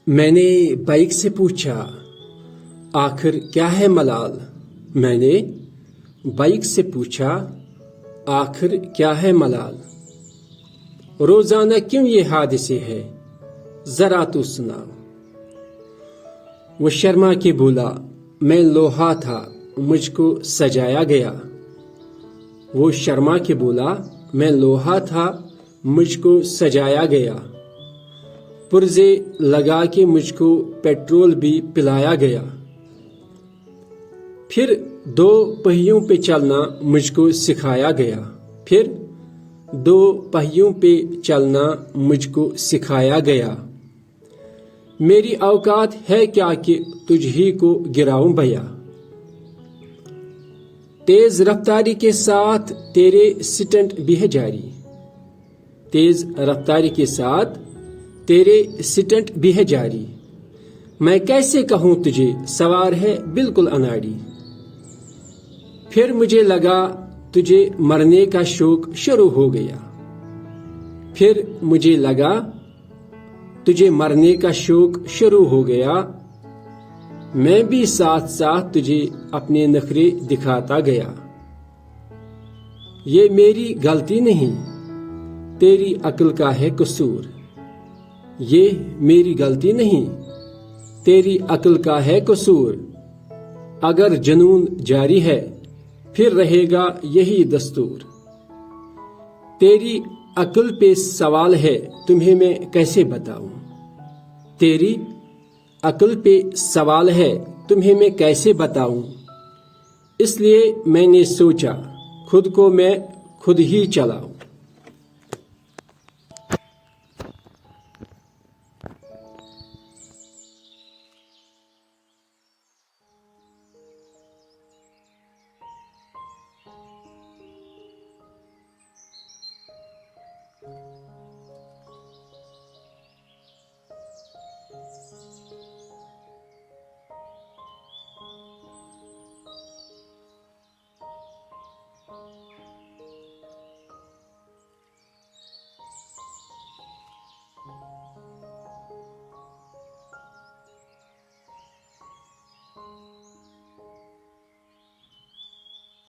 میں نے بائک سے پوچھا آخر کیا ہے ملال؟ میں نے بائک سے پوچھا آخر کیا ہے ملال؟ روزانہ کیوں یہ حادثے ہے ذرا تو سنا۔ وہ شرما کے بولا میں لوہا تھا مجھ کو سجایا گیا۔ وہ شرما کے بولا میں لوہا تھا مجھ کو سجایا گیا۔ پرزے لگا کے مجھ کو پیٹرول بھی پلایا گیا۔ پھر 2 پہیوں پہ چلنا مجھ کو سکھایا گیا۔ پھر 2 پہیوں پہ چلنا مجھ کو سکھایا گیا۔ میری اوقات ہے کیا کہ تجھ ہی کو گراؤں بھیا۔ تیز رفتاری کے ساتھ تیرے سٹنٹ بھی ہے جاری۔ تیز رفتاری کے ساتھ تیرے سٹنٹ بھی ہے جاری۔ میں کیسے کہوں تجھے سوار ہے بالکل اناڑی۔ پھر مجھے لگا تجھے مرنے کا شوق شروع ہو گیا۔ پھر مجھے لگا تجھے مرنے کا شوق شروع ہو گیا۔ میں بھی ساتھ ساتھ تجھے اپنے نخرے دکھاتا گیا۔ یہ میری غلطی نہیں تیری عقل کا ہے قصور۔ یہ میری غلطی نہیں تیری عقل کا ہے قصور۔ اگر جنون جاری ہے پھر رہے گا یہی دستور۔ تیری عقل پہ سوال ہے تمہیں میں کیسے بتاؤں۔ تیری عقل پہ سوال ہے تمہیں میں کیسے بتاؤں۔ اس لیے میں نے سوچا خود کو میں خود ہی چلاؤں۔